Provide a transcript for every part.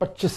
25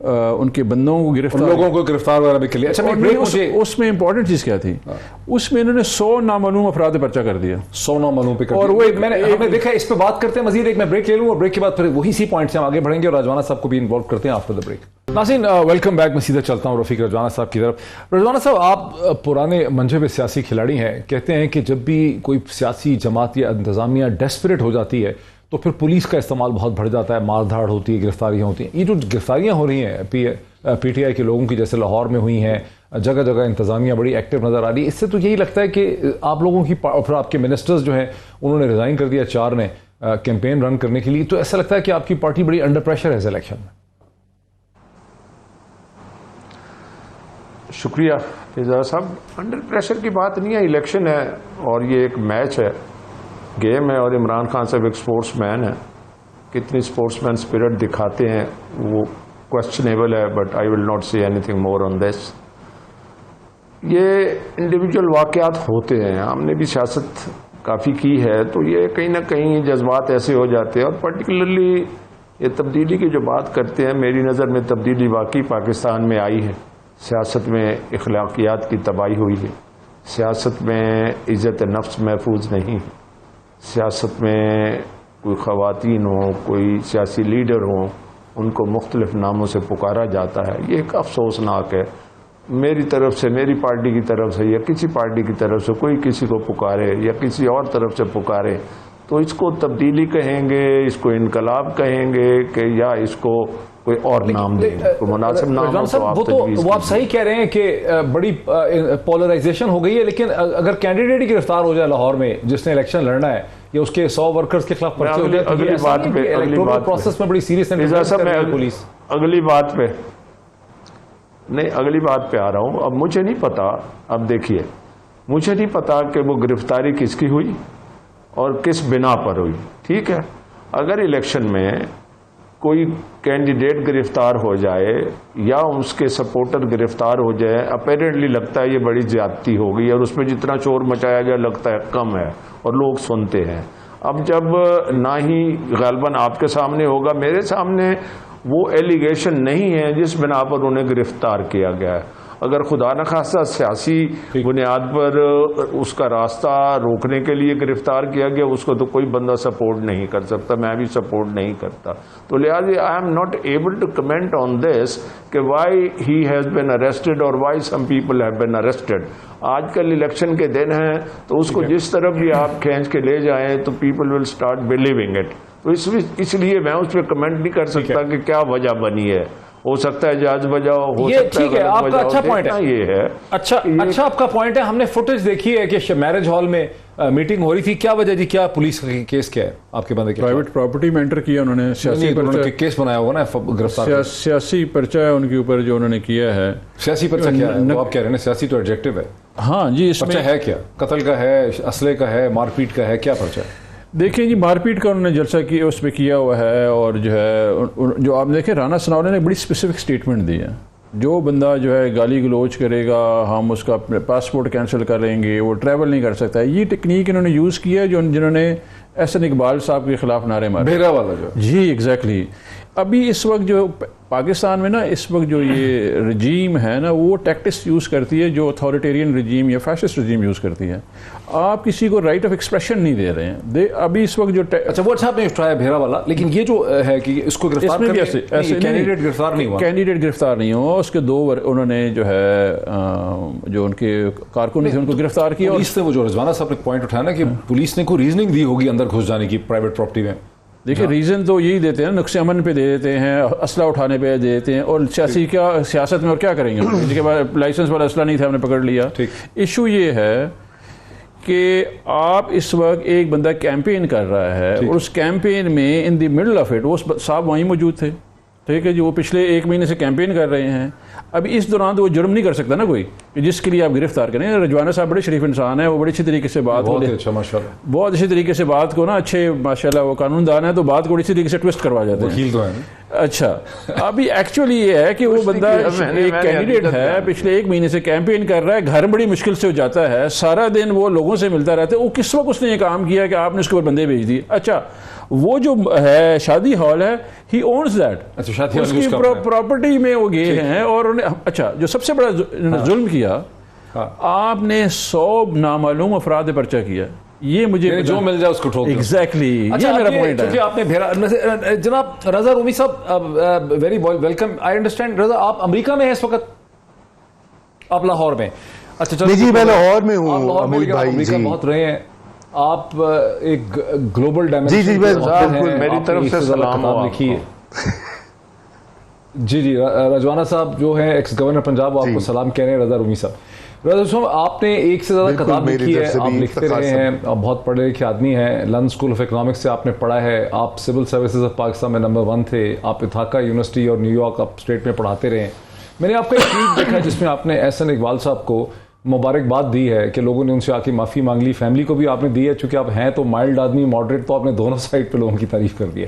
ان کے بندوں کو گرفتار، لوگوں کو گرفتار وغیرہ بھی کر لیا. اچھا اس میں امپورٹنٹ چیز کیا تھی، اس میں انہوں نے 100 نامعلوم افراد پہ پرچہ کر دیا، 100 نامعلوم پہ کر دیا. اور وہ ہم نے دیکھا اس پہ بات کرتے ہیں مزید. ایک میں بریک لے لوں اور بریک کے بعد پھر وہی سی پوائنٹ سے ہم آگے بڑھیں گے اور رضوانہ صاحب کو بھی انوالو کرتے ہیں آفٹر دا بریک. ناظرین ویلکم بیک. میں سیدھا چلتا ہوں رفیق رضوانہ صاحب کی طرف. رضوانہ صاحب آپ پرانے منجھے سیاسی کھلاڑی ہیں. کہتے ہیں کہ جب بھی کوئی سیاسی جماعت یا انتظامیہ ڈیسپریٹ ہو جاتی ہے تو پھر پولیس کا استعمال بہت بڑھ جاتا ہے، مار دھاڑ ہوتی ہے، گرفتاریاں ہوتی ہیں. یہ جو گرفتاریاں ہو رہی ہیں پی ٹی آئی کے لوگوں کی جیسے لاہور میں ہوئی ہیں، جگہ جگہ انتظامیہ بڑی ایکٹیو نظر آ رہی ہے، اس سے تو یہی لگتا ہے کہ آپ لوگوں کی پھر آپ کے منسٹرز جو ہیں انہوں نے ریزائن کر دیا 4 نے کیمپین رن کرنے کے لیے. تو ایسا لگتا ہے کہ آپ کی پارٹی بڑی انڈر پریشر ہے اس الیکشن میں. شکریہ اعجاز صاحب. انڈر پریشر کی بات نہیں ہے، الیکشن ہے اور یہ ایک میچ ہے، گیم ہے، اور عمران خان صاحب ایک سپورٹس مین ہے. کتنی سپورٹس مین اسپرٹ دکھاتے ہیں وہ کوشچنیبل ہے، but I will not see anything more on this. یہ انڈیویجول واقعات ہوتے ہیں، ہم نے بھی سیاست کافی کی ہے، تو یہ کہیں نہ کہیں جذبات ایسے ہو جاتے ہیں. اور پرٹیکولرلی یہ تبدیلی کی جو بات کرتے ہیں، میری نظر میں تبدیلی واقعی پاکستان میں آئی ہے. سیاست میں اخلاقیات کی تباہی ہوئی ہے، سیاست میں عزت نفس محفوظ نہیں ہے، سیاست میں کوئی خواتین ہوں، کوئی سیاسی لیڈر ہوں، ان کو مختلف ناموں سے پکارا جاتا ہے. یہ ایک افسوسناک ہے. میری طرف سے، میری پارٹی کی طرف سے یا کسی پارٹی کی طرف سے کوئی کسی کو پکارے یا کسی اور طرف سے پکارے تو اس کو تبدیلی کہیں گے، اس کو انقلاب کہیں گے کہ یا اس کو کوئی اور نام دیں گے. تو مناسب نام وہ آپ صحیح کہہ رہے ہیں کہ بڑی پولرائزیشن ہو گئی ہے، لیکن اگر کینڈیڈیٹ ہی گرفتار ہو جائے لاہور میں جس نے الیکشن لڑنا ہے یا اس کے 100 ورکرز کے خلاف پرچے ہو جائے تو اگلی بات پہ الیکٹورل پروسیس میں بڑی سیریس پولیس. اگلی بات پہ نہیں، اگلی بات پہ آ رہا ہوں. اب مجھے نہیں پتا، اب دیکھیے مجھے نہیں پتا کہ وہ گرفتاری کس کی ہوئی اور کس بنا پر ہوئی. ٹھیک ہے، اگر الیکشن میں کوئی کینڈیڈیٹ گرفتار ہو جائے یا اس کے سپورٹر گرفتار ہو جائے، اپیرنٹلی لگتا ہے یہ بڑی زیادتی ہو گئی اور اس میں جتنا شور مچایا گیا لگتا ہے کم ہے اور لوگ سنتے ہیں. اب جب نہ ہی غالباً آپ کے سامنے ہوگا، میرے سامنے وہ ایلیگیشن نہیں ہے جس بنا پر انہیں گرفتار کیا گیا ہے. اگر خدا نخواستہ سیاسی بنیاد پر اس کا راستہ روکنے کے لیے گرفتار کیا گیا، اس کو تو کوئی بندہ سپورٹ نہیں کر سکتا، میں بھی سپورٹ نہیں کرتا. تو لہٰذا I am not able to comment on this کہ why he has been arrested اور why some people have been arrested. آج کل الیکشن کے دن ہیں تو اس کو جس طرف بھی آپ کھینچ کے لے جائیں تو people will start believing it. تو اس لیے میں اس پہ کمنٹ نہیں کر سکتا کہ کیا وجہ بنی ہے. ہو سکتا ہے جاج بجاؤ، ہو سکتا ہے ٹھیک ہے. آپ کا اچھا پوائنٹ ہے، یہ ہے اچھا آپ کا پوائنٹ ہے. ہم نے فوٹیج دیکھی ہے کہ میرج ہال میں میٹنگ ہو رہی تھی. کیا وجہ جی؟ کیا پولیس کا کیس کیا ہے آپ کے بندے کے؟ پرائیویٹ پراپرٹی میں انٹر کیا انہوں نے، سیاسی کیس بنایا ہوگا نا گرفتار، سیاسی پرچہ ہے ان کے اوپر جو انہوں نے کیا ہے. سیاسی پرچہ کیا ہے؟ آپ کہہ رہے ہیں سیاسی تو ایڈجیکٹو ہے. ہاں جی، اس پرچہ ہے کیا؟ قتل کا ہے، اسلحے کا ہے، مار پیٹ کا ہے، کیا پرچہ ہے؟ دیکھیں جی، مار پیٹ کا انہوں نے جلسہ کیا، اس پہ کیا ہوا ہے. اور جو ہے جو آپ دیکھیں رانا ثناءاللہ نے بڑی اسپیسیفک سٹیٹمنٹ دی ہے. جو بندہ جو ہے گالی گلوچ کرے گا، ہم اس کا پاسپورٹ کینسل کریں گے، وہ ٹریول نہیں کر سکتا. یہ ٹیکنیک انہوں نے یوز کیا ہے جنہوں نے احسن اقبال صاحب کے خلاف نعرے مارے. بھیرا والا جو جی ایگزیکٹلی. ابھی اس وقت جو پاکستان میں نا اس وقت جو یہ رجیم ہے نا، وہ ٹیکٹکس یوز کرتی ہے جو اتھارٹیرین رجیم یا فیشسٹ رجیم یوز کرتی ہے. آپ کسی کو رائٹ آف ایکسپریشن نہیں دے رہے ہیں. ابھی اس وقت جو اچھا وہ اچھا آپ نے اٹھایا بھیرا والا، لیکن یہ جو ہے کہ اس کو گرفتار کرنے کینڈیڈیٹ گرفتار نہیں ہوا، کینڈیڈیٹ گرفتار نہیں ہوا. اس کے 2 انہوں نے جو ہے جو ان کے کارکن تھے ان کو گرفتار کیا. پولیس نے وہ جو رضوانہ صاحب نے پوائنٹ اٹھایا نا کہ پولیس نے کوئی ریزننگ دی ہوگی اندر گھس جانے کی پرائیویٹ پراپرٹی میں. دیکھیں ریزن تو یہی دیتے ہیں، نقص امن پہ دے دیتے ہیں، اسلحہ اٹھانے پہ دے دیتے ہیں. اور سیاست میں اور کیا کریں گے؟ جس کے بعد لائسنس والا اسلحہ نہیں تھا، ہم نے پکڑ لیا. ایشو یہ ہے کہ آپ اس وقت ایک بندہ کیمپین کر رہا ہے اور اس کیمپین میں ان دی مڈل آف اٹ وہ صاحب وہیں موجود تھے. ٹھیک ہے جی، وہ پچھلے 1 مہینے سے کیمپین کر رہے ہیں. اب اس دوران تو وہ جرم نہیں کر سکتا نا کوئی کہ جس کے لیے آپ گرفتار کریں. رجوانہ صاحب بڑے شریف انسان ہیں, وہ بڑی اچھی طریقے سے بات کو بہت اچھی طریقے سے بات کو نا اچھے ماشاءاللہ وہ قانون دان ہے تو بات کو بڑی اچھی طریقے سے ٹوسٹ کروا جاتے ہیں. اچھا ابھی ایکچولی یہ ہے کہ وہ بندہ ایک کینڈیڈیٹ ہے, پچھلے 1 مہینے سے کیمپین کر رہا ہے, گھر بڑی مشکل سے ہو جاتا ہے, سارا دن وہ لوگوں سے ملتا رہتا ہے. وہ کس وقت اس نے یہ کام کیا کہ آپ نے اس کے اوپر بندے بھیج دیے. اچھا وہ جو ہے شادی ہال ہے, ہی اونز دیٹ, اس کی پراپرٹی میں وہ گئے ہیں اور انہیں. اچھا جو سب سے بڑا ظلم کیا, آپ نے 100 نامعلوم افراد پرچہ کیا. یہ مجھے جو مل جائے اس کو ٹھوک. ایگزیکٹلی یہ میرا پوائنٹ ہے. آپ نے جناب رضا رومی صاحب ویری ویلکم. آئی انڈرسٹینڈ رضا آپ امریکہ میں ہیں اس وقت, آپ لاہور میں. اچھا چلو جی میں لاہور میں ہوں امید بھائی. امریکہ بہت رہے ہیں آپ, ایک گلوبل ڈائمینشن جی میری طرف سے سلام لکھی ہے. جی رجوانہ صاحب جو ہیں ایکس گورنر پنجاب, آپ کو سلام کہہ رہے ہیں. رضا رومی صاحب, رضا صاحب آپ نے ایک سے زیادہ کتاب لکھی ہے, آپ لکھتے رہے ہیں, آپ بہت پڑھے لکھے آدمی ہیں, لندن اسکول آف اکنامکس سے آپ نے پڑھا ہے, آپ سول سروسز آف پاکستان میں نمبر 1 تھے, آپ اتھاکا یونیورسٹی اور نیو یارک آپ اسٹیٹ میں پڑھاتے رہے ہیں. میں نے آپ کا ایک ٹویٹ دیکھا جس میں آپ نے احسن اقبال صاحب کو مبارکباد دی ہے کہ لوگوں نے ان سے آ کے معافی مانگ لی, فیملی کو بھی آپ نے دی ہے, چونکہ آپ ہیں تو مائلڈ آدمی, ماڈریٹ, تو آپ نے دونوں سائڈ پہ لوگوں کی تعریف کر دی ہے.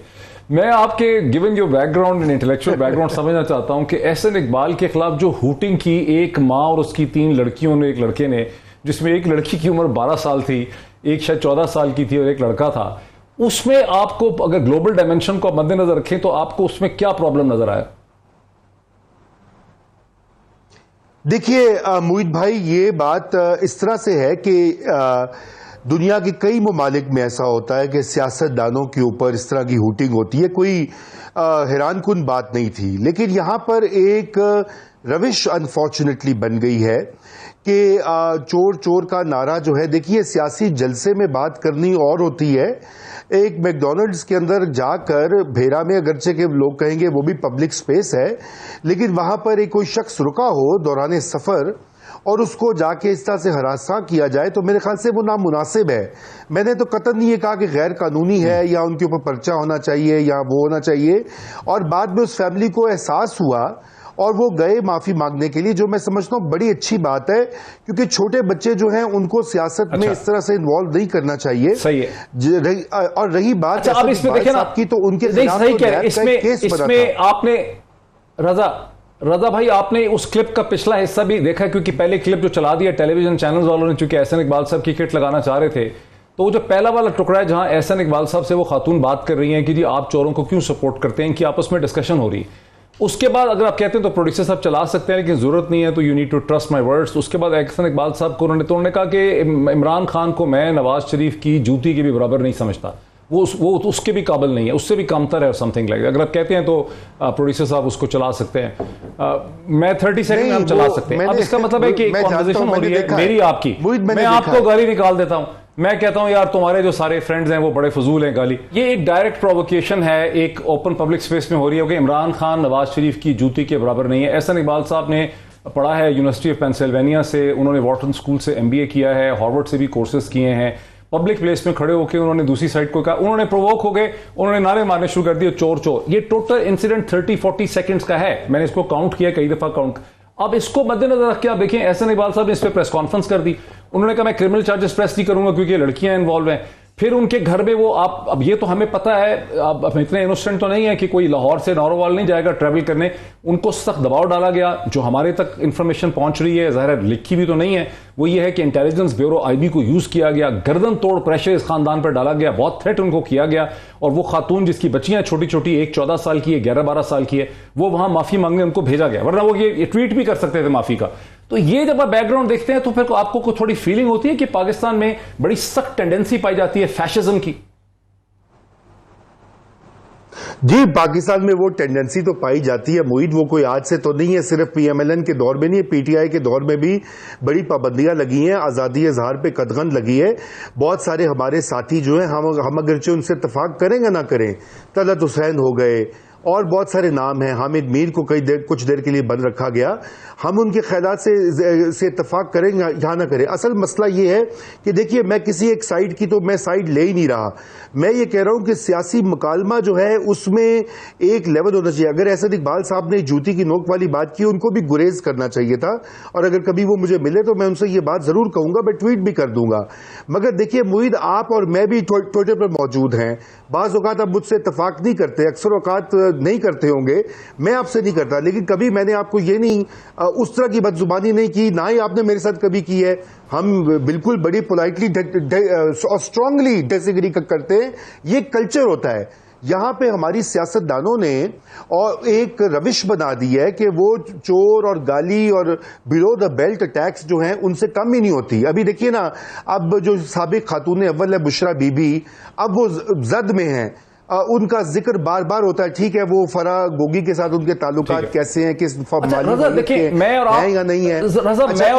میں آپ کے given your back ground and intellectual back ground سمجھنا چاہتا ہوں کہ احسن اقبال کے خلاف جو ہوٹنگ کی ایک ماں اور اس کی 3 لڑکیوں نے, ایک لڑکے نے, جس میں ایک لڑکی کی عمر 12 سال تھی, ایک شاید 14 سال کی تھی اور ایک لڑکا تھا, اس میں آپ کو اگر گلوبل ڈائمینشن کو مد نظر رکھیں تو آپ کو اس میں کیا پرابلم نظر آیا؟ دیکھیے موید بھائی, یہ بات اس طرح سے ہے کہ دنیا کے کئی ممالک میں ایسا ہوتا ہے کہ سیاست دانوں کے اوپر اس طرح کی ہوٹنگ ہوتی ہے, کوئی حیران کن بات نہیں تھی. لیکن یہاں پر ایک روش انفارچونیٹلی بن گئی ہے کہ چور چور کا نعرہ جو ہے, دیکھیے سیاسی جلسے میں بات کرنی اور ہوتی ہے, ایک میک ڈونلڈز کے اندر جا کر بھیرا میں, اگرچہ کہ لوگ کہیں گے وہ بھی پبلک سپیس ہے, لیکن وہاں پر ایک کوئی شخص رکا ہو دوران سفر اور اس کو جا کے اس طرح سے ہراساں کیا جائے تو میرے خیال سے وہ نامناسب ہے. میں نے تو قطعاً نہیں یہ کہا کہ غیر قانونی ہے یا ان کے اوپر پرچہ ہونا چاہیے یا وہ ہونا چاہیے, اور بعد میں اس فیملی کو احساس ہوا اور وہ گئے معافی مانگنے کے لیے, جو میں سمجھتا ہوں بڑی اچھی بات ہے, کیونکہ چھوٹے بچے جو ہیں ان کو سیاست میں اس طرح سے انوالو نہیں کرنا چاہیے. صحیح ہے. اور رہی بات اب اس میں دیکھیں نا کی, تو ان کے خلاف اس میں آپ نے رضا بھائی آپ نے اس کلپ کا پچھلا حصہ بھی دیکھا, کیونکہ پہلے کلپ جو چلا دیا ٹیلی ویژن چینلز والوں نے, چونکہ احسن اقبال صاحب کی کٹ لگانا چاہ رہے تھے, تو وہ جو پہلا والا ٹکڑا ہے جہاں احسن اقبال صاحب سے وہ خاتون بات کر رہی ہیں کہ جی آپ چوروں کو کیوں سپورٹ کرتے ہیں, کہ آپس میں ڈسکشن ہو رہی ہے. اس کے بعد اگر آپ کہتے ہیں تو پروڈیوسر صاحب چلا سکتے ہیں لیکن ضرورت نہیں ہے, تو you need to trust my words. اس کے بعد احسن اقبال صاحب کو انہوں نے کہا کہ عمران خان کو میں نواز شریف کی جوتی کے بھی برابر نہیں سمجھتا, وہ اس کے بھی قابل نہیں ہے, اس سے بھی کمتر ہے, سم تھنگ لائک. اگر آپ کہتے ہیں تو پروڈیوسر صاحب اس کو چلا سکتے ہیں, میں 30 سیکنڈ ہم چلا سکتے ہیں. اب اس کا مطلب ہے کہ کنورسیشن ہو رہی ہے میری آپ کی, میں آپ کو گالی نکال دیتا ہوں, میں کہتا ہوں یار تمہارے جو سارے فرینڈز ہیں وہ بڑے فضول ہیں گالی. یہ ایک ڈائریکٹ پرووکیشن ہے, ایک اوپن پبلک سپیس میں ہو رہی ہے کہ عمران خان نواز شریف کی جوتی کے برابر نہیں ہے. احسن اقبال صاحب نے پڑھا ہے یونیورسٹی آف پینسلوینیا سے, انہوں نے وارٹن اسکول سے MBA کیا ہے, ہارورڈ سے بھی کورسز کیے ہیں. پبلک پلیس میں کھڑے ہو کے انہوں نے دوسری سائڈ کو کہا, انہوں نے پرووک ہو گئے, انہوں نے نعرے مارنے شروع کر دیے چور چور. یہ ٹوٹل انسیڈنٹ 30-40 سیکنڈز کا ہے, میں نے اس کو کاؤنٹ کیا کئی دفعہ کاؤنٹ. اب اس کو مد نظر رکھ کے آپ دیکھیں احسن اقبال صاحب نے اس پہ پریس کانفرنس کر دی, انہوں نے کہا میں کرمنل چارجز پریس نہیں کروں گا کیونکہ لڑکیاں انوالو ہیں. پھر ان کے گھر میں وہ اب یہ تو ہمیں پتا ہے, اب اتنے انوسنٹ تو نہیں ہے کہ کوئی لاہور سے نارووال نہیں جائے گا ٹریول کرنے, ان کو سخت دباؤ ڈالا گیا. جو ہمارے تک انفارمیشن پہنچ رہی ہے, ظاہر لکھی بھی تو نہیں ہے, وہ یہ ہے کہ انٹیلیجنس بیورو IB کو یوز کیا گیا, گردن توڑ پریشر اس خاندان پر ڈالا گیا, بہت تھریٹ ان کو کیا گیا, اور وہ خاتون جس کی بچیاں چھوٹی چھوٹی, ایک 14 سال کی ہے, 11-12 سال کی ہے, وہ وہاں معافی مانگنے ان کو بھیجا گیا, ورنہ وہ یہ ٹویٹ بھی کر سکتے تھے معافی کا. تو یہ جب آپ بیک گراؤنڈ دیکھتے ہیں تو پھر آپ کو تھوڑی فیلنگ ہوتی ہے کہ پاکستان میں بڑی سخت ٹینڈنسی پائی جاتی ہے فیشزم کی. جی پاکستان میں وہ ٹینڈنسی تو پائی جاتی ہے موید, وہ کوئی آج سے تو نہیں ہے, صرف PMLN کے دور میں نہیں ہے, PTI کے دور میں بھی بڑی پابندیاں لگی ہیں, آزادی اظہار پہ قدغن لگی ہے. بہت سارے ہمارے ساتھی جو ہیں, ہم اگرچہ ان سے اتفاق کریں گے نہ کریں, طلعت حسین ہو گئے اور بہت سارے نام ہیں. حامد میر کو کچھ دیر کے لیے بند رکھا گیا. ہم ان کے خیالات سے اتفاق کریں یا نہ کریں, اصل مسئلہ یہ ہے کہ دیکھیے میں کسی ایک سائیڈ کی تو میں سائیڈ لے ہی نہیں رہا. میں یہ کہہ رہا ہوں کہ سیاسی مکالمہ جو ہے اس میں ایک لیول ہونا چاہیے. اگر احسن اقبال صاحب نے جوتی کی نوک والی بات کی, ان کو بھی گریز کرنا چاہیے تھا, اور اگر کبھی وہ مجھے ملے تو میں ان سے یہ بات ضرور کہوں گا, میں ٹویٹ بھی کر دوں گا. مگر دیکھیے معید, آپ اور میں بھی ٹویٹر پر موجود ہیں. بعض اوقات آپ مجھ سے اتفاق نہیں کرتے, اکثر اوقات نہیں کرتے ہوں گے, میں آپ سے نہیں کرتا, لیکن کبھی میں نے آپ کو یہ نہیں اس طرح کی بدزبانی نہیں کی, نہ ہی آپ نے میرے ساتھ کبھی کی ہے. ہم بالکل بڑی پولائٹلی اور اسٹرانگلی ڈس ایگری کرتے ہیں. یہ کلچر ہوتا ہے. یہاں پہ ہماری سیاستدانوں نے اور ایک روش بنا دی ہے کہ وہ چور اور گالی اور بلو دا بیلٹ اٹیکس جو ہیں ان سے کم ہی نہیں ہوتی. ابھی دیکھیے نا, اب جو سابق خاتون اول ہے بشرا بی بی, اب وہ زد میں ہیں, ان کا ذکر بار بار ہوتا ہے. ٹھیک ہے, وہ فرح گوگی کے ساتھ ان کے تعلقات کیسے ہیں, کس میں اور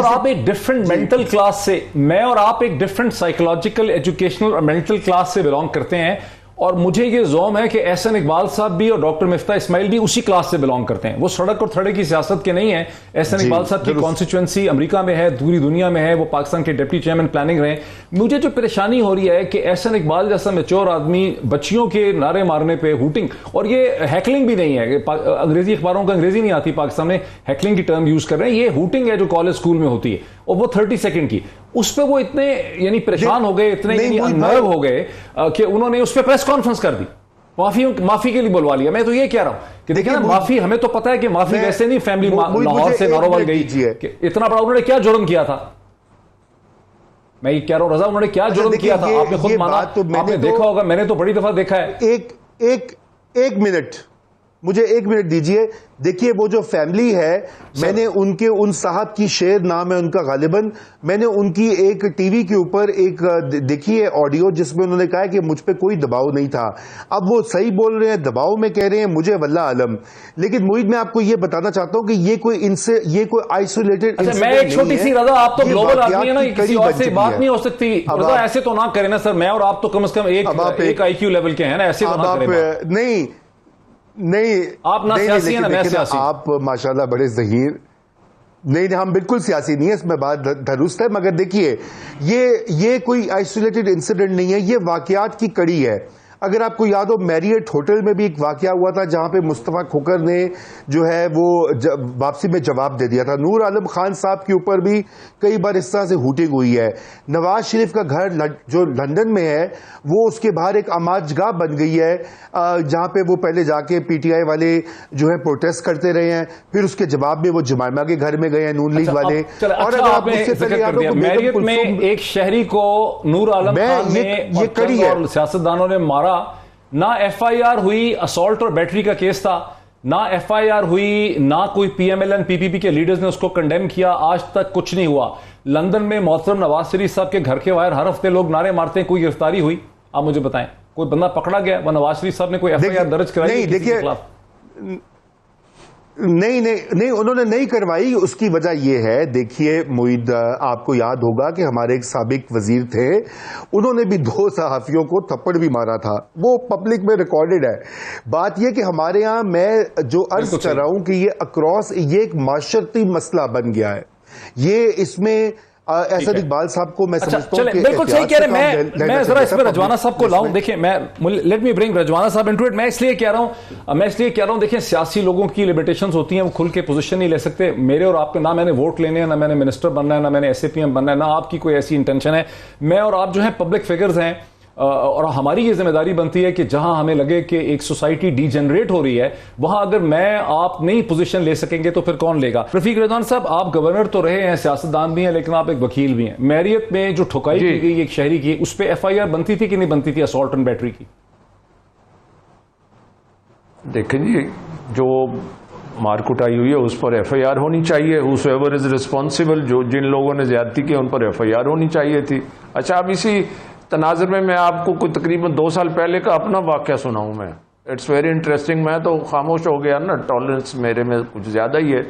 آپ ایک ڈفرنٹ مینٹل کلاس سے, میں اور آپ ایک ڈفرنٹ سائیکولوجیکل ایجوکیشنل اور مینٹل کلاس سے بلانگ کرتے ہیں, اور مجھے یہ زوم ہے کہ احسن اقبال صاحب بھی اور ڈاکٹر مفتاح اسماعیل بھی اسی کلاس سے بلانگ کرتے ہیں. وہ سڑک اور تھڑے کی سیاست کے نہیں ہیں. احسن اقبال صاحب کی کانسٹیچوئنسی امریکہ میں ہے, دوری دنیا میں ہے, وہ پاکستان کے ڈپٹی چیئرمین پلاننگ رہے. مجھے جو پریشانی ہو رہی ہے کہ احسن اقبال جیسا میچور آدمی بچیوں کے نعرے مارنے پہ ہوٹنگ, اور یہ ہیکلنگ بھی نہیں ہے, انگریزی اخباروں کو انگریزی نہیں آتی, پاکستان میں ہیکلنگ کی ٹرم یوز کر رہے ہیں. یہ ہوٹنگ ہے جو کالج اسکول میں ہوتی ہے, اور وہ 30 سیکنڈ کی, اس پہ وہ اتنے یعنی پریشان ہو گئے, اتنے نرو ہو گئے کہ انہوں نے اس پہ پریس کانفرنس کر دی, معافی کے لیے بلوا لیا. میں تو یہ کہہ رہا ہوں کہ دیکھیں نا, معافی ہمیں تو پتا ہے کہ معافی ویسے نہیں, فیملی لاہور سے ناروول گئی, کہ اتنا بڑا انہوں نے کیا جرم کیا تھا. میں یہ کہہ رہا ہوں رضا, انہوں نے کیا جرم کیا تھا, آپ نے خود مانا, آپ نے دیکھا ہوگا, میں نے تو بڑی دفعہ دیکھا ہے. ایک منٹ مجھے 1 منٹ دیجئے. دیکھیے وہ جو فیملی ہے, میں نے ان صاحب کی شعر نام ہے ان کا غالباً, میں نے ان کی ایک ٹی وی کے اوپر ایک دیکھی ہے آڈیو جس میں انہوں نے کہا کہ مجھ پہ کوئی دباؤ نہیں تھا. اب وہ صحیح بول رہے ہیں, دباؤ میں کہہ رہے ہیں, مجھے واللہ عالم. لیکن معید, میں آپ کو یہ بتانا چاہتا ہوں کہ یہ کوئی آئسولیٹڈ, میں ایک چھوٹی سی, رضا آپ تو گلوبل آدمی ہے نا, کسی اور سے بات نہیں ہو سکتی. رضا ایسے تو نہ کریں نا سر, میں اور آپ تو کم از کم ایک آئی کیو لیول کے ہیں نا, ایسے تو نہ کریں. نہیں, آپ نہ سیاسی ہیں نا میں سیاسی. آپ ماشاءاللہ بڑے ظہیر. نہیں, ہم بالکل سیاسی نہیں ہے, اس میں بات درست ہے. مگر دیکھیے یہ کوئی آئسولیٹڈ انسیڈنٹ نہیں ہے, یہ واقعات کی کڑی ہے. اگر آپ کو یاد ہو, میریٹ ہوٹل میں بھی ایک واقعہ ہوا تھا جہاں پہ مصطفیٰ کھوکر نے جو ہے وہ واپسی میں جواب دے دیا تھا. نور عالم خان صاحب کے اوپر بھی کئی بار اس طرح سے ہوٹنگ ہوئی ہے. نواز شریف کا گھر جو لندن میں ہے, وہ اس کے باہر ایک آماج گاہ بن گئی ہے جہاں پہ وہ پہلے جا کے پی ٹی آئی والے جو ہے پروٹیسٹ کرتے رہے ہیں, پھر اس کے جواب میں وہ جمائمہ کے گھر میں گئے ہیں نون لیگ والے. اور اگر آپ نے ذکر کر دیا, میریٹ میں ایک شہری کو نور عالم خان نے اور سیاستدانوں نے مارا, نہ ایف آئی آر ہوئی, اسالٹ اور بیٹری کا کیس تھا, نہ ایف آئی آر ہوئی, نہ کوئی P M L N P P P کے لیڈرز نے اس کو کنڈیم کیا, آج تک کچھ نہیں ہوا. لندن میں محترم نواز شریف صاحب کے گھر کے باہر ہر ہفتے لوگ نعرے مارتے ہیں, کوئی گرفتاری ہوئی؟ آپ مجھے بتائیں, کوئی بندہ پکڑا گیا؟ وہ نواز شریف صاحب نے کوئی ایف آئی آر درج کرائی کسی کے خلاف؟ نہیں, انہوں نے نہیں کروائی. اس کی وجہ یہ ہے, دیکھیے معید, آپ کو یاد ہوگا کہ ہمارے ایک سابق وزیر تھے, انہوں نے بھی 2 صحافیوں کو تھپڑ بھی مارا تھا, وہ پبلک میں ریکارڈڈ ہے. بات یہ کہ ہمارے ہاں, میں جو عرض کر رہا ہوں کہ یہ اکراس, یہ ایک معاشرتی مسئلہ بن گیا ہے. یہ اس میں احسن اقبال صاحب کو میں سمجھتا ہوں کہ بالکل صحیح کہہ رہے ہیں. میں ذرا اس میں رجوانہ صاحب کو لاؤں. دیکھیں, میں لیٹ می برنگ رجوانہ صاحب انٹو اٹ. میں اس لیے کہہ رہا ہوں دیکھیں, سیاسی لوگوں کی لمیٹیشنز ہوتی ہیں, وہ کھل کے پوزیشن نہیں لے سکتے. میرے اور آپ کے, نہ میں نے ووٹ لینے ہیں, نہ میں نے منسٹر بننا ہے, نہ میں نے ایس اے پی ایم بننا ہے, نہ آپ کی کوئی ایسی انٹینشن ہے. میں اور آپ جو ہیں پبلک فگرز ہیں, اور ہماری یہ ذمہ داری بنتی ہے کہ جہاں ہمیں لگے کہ ایک سوسائٹی ڈی جنریٹ ہو رہی ہے, وہاں اگر میں آپ نہیں پوزیشن لے سکیں گے تو پھر کون لے گا؟ رفیق رضوان صاحب, آپ گورنر تو رہے ہیں, سیاستدان بھی ہیں, لیکن آپ ایک وکیل بھی ہیں. میریٹ میں جو ٹھکائی کی گئی ایک شہری کی, اس پہ ایف آئی آر بنتی تھی کہ نہیں بنتی تھی, اسالٹ اینڈ بیٹری کی؟ دیکھیں جی, جو مار کٹائی ہوئی ہے اس پر ایف آئی آر ہونی چاہیے. whosoever is responsible, جو جن لوگوں نے زیادتی کی ان پر ایف آئی آر ہونی چاہیے تھی. اچھا, اب اسی تناظر میں آپ کو کوئی تقریباً 2 سال پہلے کا اپنا واقعہ سناؤں میں. It's very interesting. میں تو خاموش ہو گیا نا, ٹالرنس میرے میں کچھ زیادہ ہی ہے.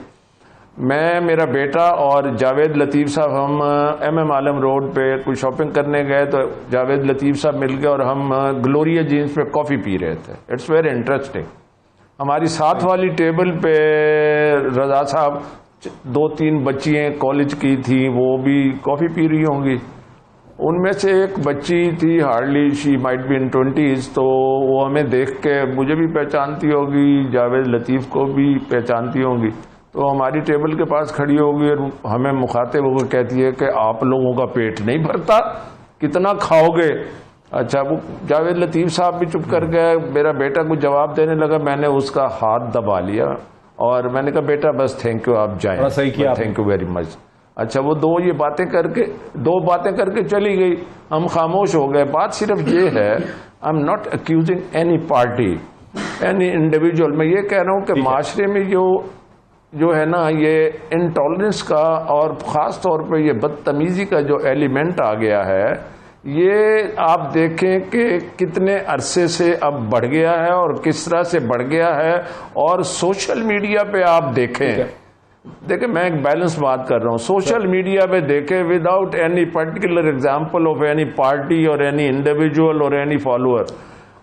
میں, میرا بیٹا اور جاوید لطیف صاحب, ہم ایم ایم عالم روڈ پہ کوئی شاپنگ کرنے گئے, تو جاوید لطیف صاحب مل گئے اور ہم گلوریا جینس پہ کافی پی رہے تھے. It's very interesting. ہماری ساتھ والی ٹیبل پہ رضا صاحب 2-3 بچیاں کالج کی تھیں، وہ بھی کافی پی رہی ہوں گی. ان میں سے ایک بچی تھی، hardly she might be in 20s، تو وہ ہمیں دیکھ کے مجھے بھی پہچانتی ہوگی، جاوید لطیف کو بھی پہچانتی ہوں گی، تو ہماری ٹیبل کے پاس کھڑی ہوگی اور ہمیں مخاطب ہو کے کہتی ہے کہ آپ لوگوں کا پیٹ نہیں بھرتا، کتنا کھاؤ گے. اچھا، وہ جاوید لطیف صاحب بھی چپ کر گئے. میرا بیٹا کچھ جواب دینے لگا، میں نے اس کا ہاتھ دبا لیا اور میں نے کہا بیٹا بس تھینک یو، آپ جائیں. صحیح کیا، تھینک یو ویری مچ. اچھا، وہ دو باتیں کر کے چلی گئی، ہم خاموش ہو گئے. بات صرف یہ ہے، I am not accusing any party, any individual. میں یہ کہہ رہا ہوں کہ معاشرے میں جو ہے نا یہ انٹالرنس کا اور خاص طور پہ یہ بدتمیزی کا جو ایلیمنٹ آ گیا ہے، یہ آپ دیکھیں کہ کتنے عرصے سے اب بڑھ گیا ہے اور کس طرح سے بڑھ گیا ہے. اور سوشل میڈیا پہ آپ دیکھیں میں ایک بیلنس بات کر رہا ہوں. سوشل میڈیا پہ دیکھیں without any particular example of any party اور اینی انڈیویجول اور اینی فالوور،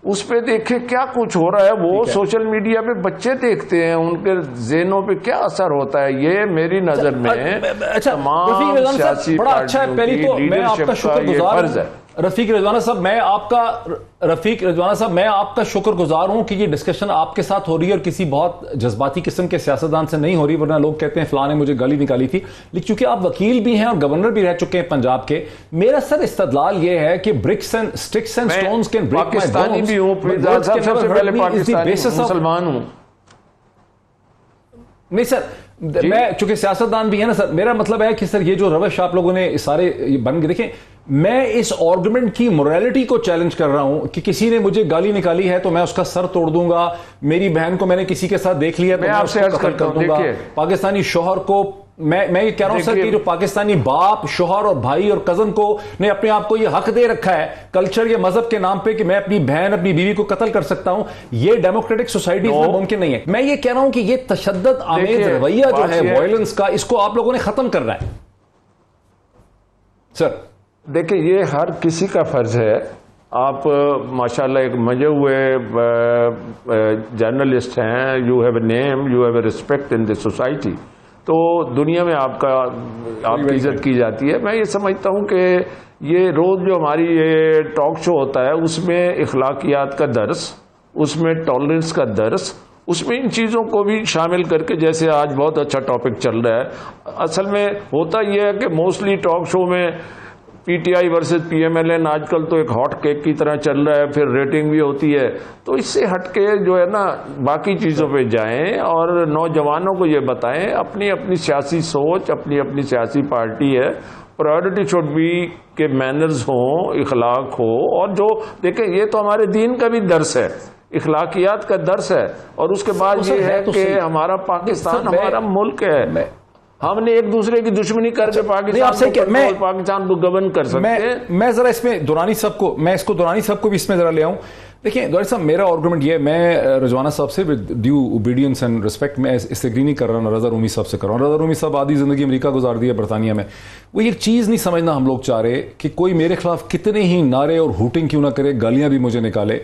اس پہ دیکھیں کیا کچھ ہو رہا ہے. وہ سوشل میڈیا پہ بچے دیکھتے ہیں، ان کے ذہنوں پہ کیا اثر ہوتا ہے. یہ میری نظر میں تمام سیاسی پارٹیوں کی لیڈرشپ کا یہ فرض ہے. رفیق رضوانہ صاحب، میں آپ کا شکر گزار ہوں کہ یہ ڈسکشن آپ کے ساتھ ہو رہی ہے اور کسی بہت جذباتی قسم کے سیاستدان سے نہیں ہو رہی، ورنہ لوگ کہتے ہیں فلاں نے مجھے گالی نکالی تھی. لیکن چونکہ آپ وکیل بھی ہیں اور گورنر بھی رہ چکے ہیں پنجاب کے، میرا سر استدلال یہ ہے کہ bricks and sticks and stones can break my bones. Pakistani بھی ہوں، سب سے پہلے پاکستانی مسلمان ہوں. نہیں سر، میں چونکہ سیاستدان بھی ہے نا سر، میرا مطلب ہے کہ سر یہ جو روش آپ لوگوں نے سارے بن کے دیکھیں، میں اس آرگومنٹ کی موریلٹی کو چیلنج کر رہا ہوں کہ کسی نے مجھے گالی نکالی ہے تو میں اس کا سر توڑ دوں گا، میری بہن کو میں نے کسی کے ساتھ دیکھ لیا تو میں آپ سے قتل کر دوں گا، پاکستانی شوہر کو میں یہ کہہ رہا ہوں سر کہ جو پاکستانی باپ، شوہر اور بھائی اور کزن کو نے اپنے آپ کو یہ حق دے رکھا ہے کلچر یا مذہب کے نام پہ کہ میں اپنی بہن اپنی بیوی کو قتل کر سکتا ہوں، یہ ڈیموکریٹک سوسائٹیز میں ممکن نہیں ہے. میں یہ کہہ رہا ہوں کہ یہ تشدد آمیز رویہ جو ہے وائلنس کا، اس کو آپ لوگوں نے ختم کرنا ہے. سر دیکھیں، یہ ہر کسی کا فرض ہے. آپ ماشاءاللہ ایک مجھے ہوئے جرنلسٹ ہیں، you have a name, you have a respect in the society, تو دنیا میں آپ کی عزت کی جاتی ہے. میں یہ سمجھتا ہوں کہ یہ روز جو ہماری یہ ٹاک شو ہوتا ہے، اس میں اخلاقیات کا درس، اس میں ٹالرنس کا درس، اس میں ان چیزوں کو بھی شامل کر کے، جیسے آج بہت اچھا ٹاپک چل رہا ہے. اصل میں ہوتا یہ ہے کہ موسٹلی ٹاک شو میں P T I versus P M L N آج کل تو ایک ہاٹ کیک کی طرح چل رہا ہے، پھر ریٹنگ بھی ہوتی ہے. تو اس سے ہٹ کے جو ہے نا باقی چیزوں پہ جائیں اور نوجوانوں کو یہ بتائیں اپنی اپنی سیاسی سوچ، اپنی اپنی سیاسی پارٹی ہے، پرائیورٹی شوڈ بی کہ مینرز ہوں، اخلاق ہو. اور جو دیکھیں یہ تو ہمارے دین کا بھی درس ہے، اخلاقیات کا درس ہے. اور اس کے بعد یہ ہے کہ ہمارا پاکستان ہمارا ملک ہے، ہم نے ایک دوسرے کی دشمنی کر کے پاکستان کو گورن کر سکتے ہیں. میں ذرا اس میں دورانی صاحب کو بھی اس میں ذرا لے آؤں. دیکھیں دورانی صاحب، میرا آرگومنٹ یہ ہے، میں رضوانہ صاحب سے ڈیو اوبیڈینس اینڈ ریسپیکٹ میں اس سے اگری نہیں کر رہا ہوں، رضا رومی صاحب سے کر رہا ہوں. رضا رومی صاحب آدھی زندگی امریکہ گزار دی ہے، برطانیہ میں. وہ ایک چیز نہیں سمجھنا ہم لوگ چاہ رہے کہ کوئی میرے خلاف کتنے ہی نعرے اور ہوٹنگ کیوں نہ کرے، گالیاں بھی مجھے نکالے،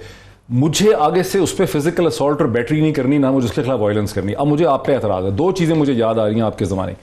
مجھے آگے سے اس پہ فزیکل اسالٹ اور بیٹری نہیں کرنی، نہ مجھے اس کے خلاف وائلنس کرنی. اب مجھے آپ پہ اعتراض ہے. دو چیزیں مجھے یاد آ رہی ہیں آپ کے زمانے.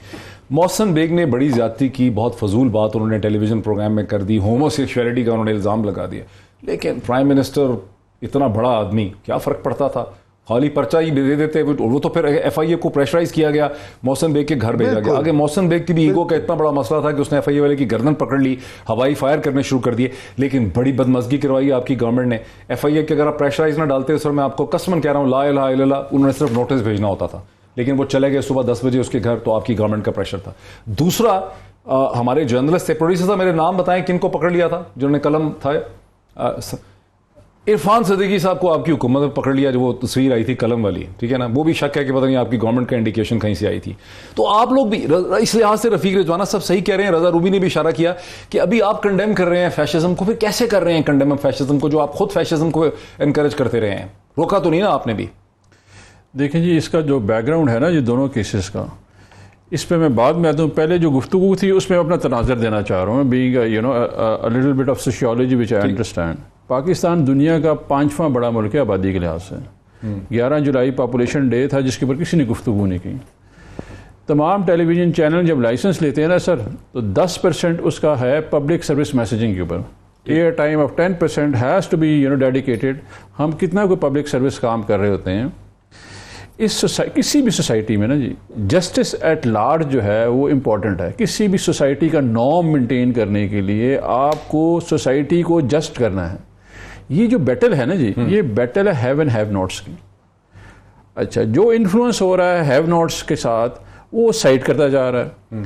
محسن بیگ نے بڑی زیادتی کی، بہت فضول بات انہوں نے ٹیلی ویژن پروگرام میں کر دی، ہومو سیکشولیٹی کا انہوں نے الزام لگا دیا. لیکن پرائم منسٹر اتنا بڑا آدمی، کیا فرق پڑتا تھا، خالی پرچہ ہی دے دیتے. وہ تو پھر ایف آئی اے کو پریشرائز کیا گیا، محسن بیگ کے گھر بھیجا گیا. آگے محسن بیگ کی بھی ایگو کا اتنا بڑا مسئلہ تھا کہ اس نے ایف آئی اے والے کی گردن پکڑ لی، ہوائی فائر کرنے شروع کر دیے. لیکن بڑی بدمزگی کروائی آپ کی گورنمنٹ نے. ایف آئی اے کے اگر آپ پریشرائز نہ ڈالتے سر، میں آپ کو قسماً کہہ رہا ہوں، لا الہ الا اللہ، انہوں نے صرف نوٹس بھیجنا ہوتا تھا. لیکن وہ چلے گئے صبح 10 بجے اس کے گھر، تو آپ کی گورنمنٹ کا پریشر تھا. دوسرا، ہمارے جرنلسٹ تھے، پروڈیوسر صاحب میرے نام بتائیں کن کو پکڑ لیا تھا جنہوں نے قلم تھا. عرفان صدیقی صاحب کو آپ کی حکومت میں پکڑ لیا، جو وہ تصویر آئی تھی قلم والی، ٹھیک ہے نا، وہ بھی شک ہے کہ پتہ نہیں آپ کی گورنمنٹ کا انڈیکیشن کہیں سے آئی تھی. تو آپ لوگ بھی اس لحاظ سے رفیق رضوانہ صاحب صحیح کہہ رہے ہیں، رضا روبی نے بھی اشارہ کیا کہ ابھی آپ کنڈیم کر رہے ہیں فیشزم کو. پھر کیسے کر رہے ہیں کنڈیم فیشزم کو، جو آپ خود فیشزم کو انکریج کرتے رہے ہیں؟ روکا تو نہیں نا آپ نے بھی؟ دیکھیں جی، اس کا جو بیک گراؤنڈ ہے نا یہ دونوں کیسز کا، اس پہ میں بعد میں آتا ہوں. پہلے جو گفتگو تھی اس میں اپنا تناظر دینا چاہ رہا ہوں، being a little bit of sociology which I understand. Pakistan دنیا کا 5واں بڑا ملک ہے آبادی کے لحاظ سے. 11 جولائی پاپولیشن ڈے تھا جس کے اوپر کسی نے گفتگو نہیں کی. تمام ٹیلی ویژن چینل جب لائسنس لیتے ہیں نا سر تو 10% اس کا ہے پبلک سروس میسیجنگ کے اوپر. Air time of 10% has to be dedicated. ہم کتنا کوئی پبلک سروس کام کر رہے ہوتے ہیں. کسی بھی سوسائٹی میں نا جی جسٹس ایٹ لارج جو ہے وہ امپورٹنٹ ہے. کسی بھی سوسائٹی کا نارم مینٹین کرنے کے لیے آپ کو سوسائٹی کو جسٹ کرنا ہے. یہ جو بیٹل ہے نا جی یہ بیٹل ہے ہیو اینڈ ہیو ناٹس کی. اچھا جو انفلوئنس ہو رہا ہے ہیو ناٹس کے ساتھ وہ سائڈ کرتا جا رہا ہے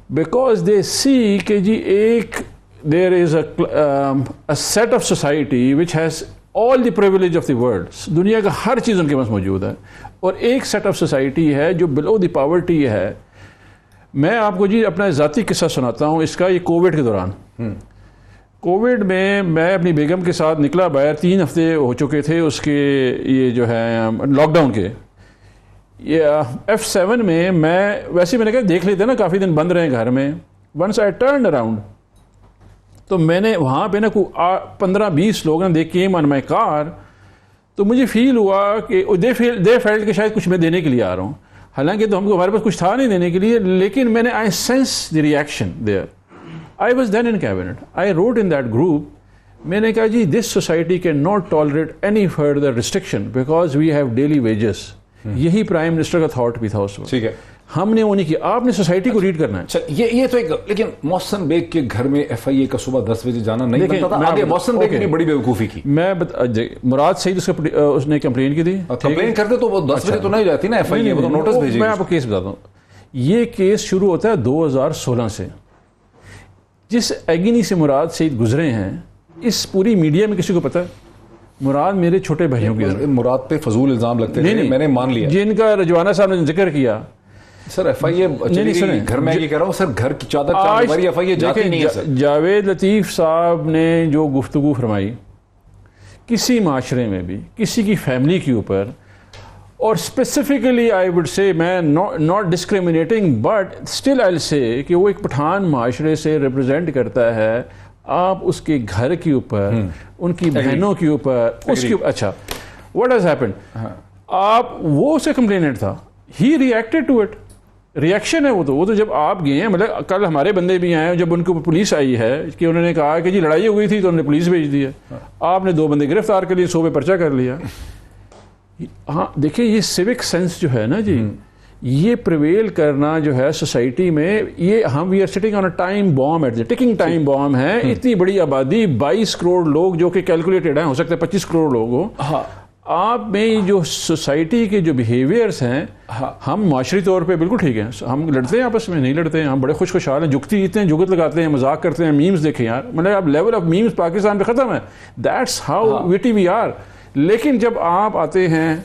بیکاز دے سی کہ جی ایک there is a set of society which has all the privilege of the world. دنیا کا ہر چیز ان کے پاس موجود ہے اور ایک سیٹ آف سوسائٹی ہے جو بلو دی پاورٹی ہے. میں آپ کو جی اپنا ذاتی قصہ سناتا ہوں اس کا. یہ کووڈ کے دوران کووڈ میں اپنی بیگم کے ساتھ نکلا باہر. 3 ہفتے ہو چکے تھے اس کے یہ جو ہے لاک ڈاؤن کے. یہ F7 میں ویسے میں نے کہا دیکھ لیتے نا کافی دن بند رہے گھر میں. ونس آئی ٹرنڈ اراؤنڈ تو میں نے وہاں پہ نا 15-20 لوگ دے کیم آن مائی کار. تو مجھے فیل ہوا کہ دے فیلڈ کہ شاید کچھ میں دینے کے لیے آ رہا ہوں. حالانکہ تو ہمارے پاس کچھ تھا نہیں دینے کے لیے. لیکن میں نے I sense the reaction there. I was then in cabinet. I wrote in that group. میں نے کہا جی this society can not tolerate any further restriction because we have daily wages. یہی پرائم منسٹر کا تھاٹ بھی تھا اس وقت. ٹھیک ہے ہم نے وہ نہیں کیا. آپ نے سوسائٹی کو ریڈ کرنا ہے. یہ تو ایک لیکن محسن بیگ کے گھر میں FIA کا صبح 10 بجے جانا نہیں بنتا تھا. آگے محسن بیگ نے بڑی بیوقوفی کی. مراد سعید اس نے کمپلین کی تھی. کمپلین کرتے تو وہ 10 بجے تو نہیں جاتی نا FIA, وہ تو نوٹس بھیجے. میں آپ کو کیس بتاتا ہوں. یہ کیس شروع ہوتا ہے 2016 سے. جس ایگنی سے مراد سعید گزرے ہیں اس پوری میڈیا میں کسی کو پتا ہے؟ مراد میرے چھوٹے بھائیوں کی. مراد پہ فضول الزام لگتے ہیں. میں نے مان لیا جن کا رجوانہ صاحب نے ذکر کیا. سر FIA گھر میں یہ کہہ رہا ہوں سر گھر کی چادر ہماری FIA جاتی نہیں ہے. جاوید لطیف صاحب نے جو گفتگو فرمائی کسی معاشرے میں بھی کسی کی فیملی کے اوپر اور اسپیسیفکلی آئی وڈ سے میں not discriminating but still I will say کہ وہ ایک پٹھان معاشرے سے ریپرزینٹ کرتا ہے. آپ اس کے گھر کے اوپر ان کی بہنوں کے اوپر اس کے اچھا واٹ ہیز ہیپنڈ. آپ وہ اسے کمپلینٹ تھا. ہی ریئیکٹڈ ٹو اٹ. ریئیکشن ہے وہ تو جب آپ گئے ہیں مطلب کل ہمارے بندے بھی آئے ہیں جب ان کے اوپر پولیس آئی ہے کہ انہوں نے کہا کہ جی لڑائی ہو گئی تھی تو انہوں نے پولیس بھیج دی ہے. آپ نے 2 بندے گرفتار کر لیے 100 پہ پرچہ کر لیا. ہاں دیکھیے یہ سیوک سینس جو ہے نا جی یہ پریویل کرنا جو ہے سوسائٹی میں. یہ ہم we are sitting on a time bomb a ticking time bomb ہے. اتنی بڑی آبادی 22 کروڑ لوگ جو کہ کیلکولیٹڈ ہیں, ہو سکتا ہے 25 کروڑ لوگ ہوں. آپ میں جو سوسائٹی کے جو بیہیویئرس ہیں ہم معاشری طور پہ بالکل ٹھیک ہیں. ہم لڑتے ہیں آپس میں نہیں لڑتے ہیں. ہم بڑے خوشحال ہیں. جگتی جیتے ہیں جگت لگاتے ہیں مذاق کرتے ہیں. میمز دیکھیں یار مطلب اب لیول آف میمز پاکستان پہ ختم ہے. That's how witty we are. لیکن جب آپ آتے ہیں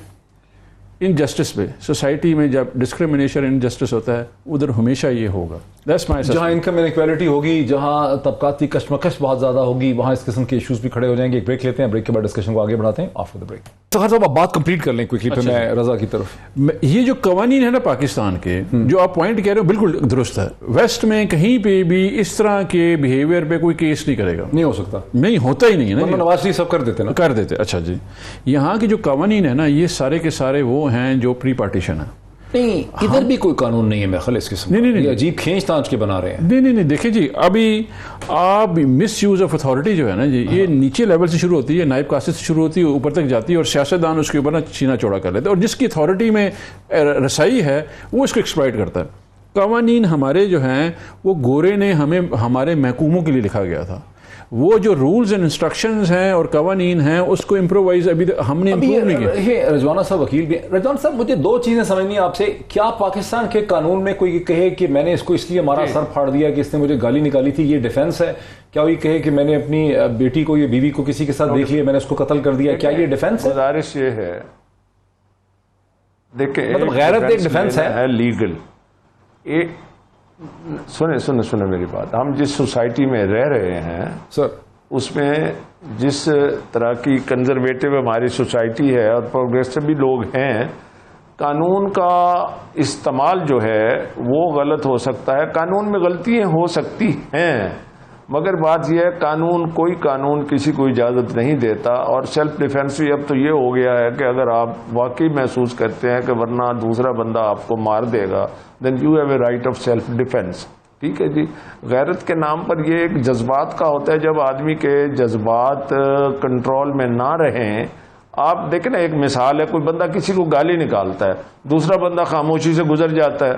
انجسٹس پہ سوسائٹی میں جب ڈسکریمنیشن انجسٹس ہوتا ہے ادھر ہمیشہ یہ ہوگا. جہاں انکم انیکویلٹی ہوگی جہاں طبقاتی کشمکش بہت زیادہ ہوگی وہاں اس قسم کے ایشوز بھی کھڑے ہو جائیں گے. ایک بریک لیتے ہیں. بریک کے بعد ڈسکشن کو آگے بڑھاتے ہیں آفٹر دا بریک. تو ہر صاحب آپ بات کمپلیٹ کر لیں کوئکلی پہ میں رضا کی طرف. یہ جو قوانین ہے نا پاکستان کے جو آپ پوائنٹ کہہ رہے ہو بالکل درست ہے. ویسٹ میں کہیں پہ بھی اس طرح کے بیہیویئر پہ کوئی کیس نہیں کرے گا. نہیں ہو سکتا. نہیں ہوتا ہی نہیں ہے نا. نواز شریف سب کر دیتے نا. کر دیتے. اچھا جی یہاں کے جو قوانین ہیں نا یہ سارے کے سارے وہ ہیں جو پری پارٹیشن ہے. نہیں ادھر بھی کوئی قانون نہیں ہے میرے اس قسم. نہیں عجیب کھینچ تانچ کے بنا رہے ہیں. نہیں دیکھیں جی ابھی آپ مس یوز آف اتھارٹی جو ہے نا جی یہ نیچے لیول سے شروع ہوتی ہے. نائب قاصد سے شروع ہوتی ہے اوپر تک جاتی ہے اور سیاستدان اس کے اوپر نا چینا چوڑا کر لیتے ہیں. اور جس کی اتھارٹی میں رسائی ہے وہ اس کو ایکسپلائٹ کرتا ہے. قوانین ہمارے جو ہیں وہ گورے نے ہمیں ہمارے محکوموں کے لیے لکھا گیا تھا. وہ جو رولز اینڈ انسٹرکشنز ہیں اور قوانین ہیں اس کو امپرووائز ابھی ہم نے امپروو نہیں کیا. رضوانہ صاحب وکیل بھی. رضوان صاحب مجھے 2 چیزیں سمجھنی آپ سے. کیا پاکستان کے قانون میں کوئی کہے کہ میں نے اس کو اس لیے ہمارا سر پھاڑ دیا کہ اس نے مجھے گالی نکالی تھی یہ ڈیفینس ہے؟ کیا وہ یہ کہے کہ میں نے اپنی بیٹی کو یا بیوی کو کسی کے ساتھ دیکھ لیا میں نے اس کو قتل کر دیا کیا یہ ڈیفینس ہے؟ گزارش یہ ہے دیکھیں مطلب غیرت ایک ڈیفینس ہے لیگل. سنیں میری بات. ہم جس سوسائٹی میں رہ رہے ہیں سر اس میں جس طرح کی کنزرویٹو ہماری سوسائٹی ہے اور پروگریسو بھی لوگ ہیں قانون کا استعمال جو ہے وہ غلط ہو سکتا ہے. قانون میں غلطیاں ہو سکتی ہیں مگر بات یہ ہے کوئی قانون کسی کو اجازت نہیں دیتا. اور سیلف ڈیفینس بھی اب تو یہ ہو گیا ہے کہ اگر آپ واقعی محسوس کرتے ہیں کہ ورنہ دوسرا بندہ آپ کو مار دے گا, then you have a right of self defence. ٹھیک ہے جی. غیرت کے نام پر یہ ایک جذبات کا ہوتا ہے. جب آدمی کے جذبات کنٹرول میں نہ رہیں, آپ دیکھیں نا, ایک مثال ہے, کوئی بندہ کسی کو گالی نکالتا ہے, دوسرا بندہ خاموشی سے گزر جاتا ہے.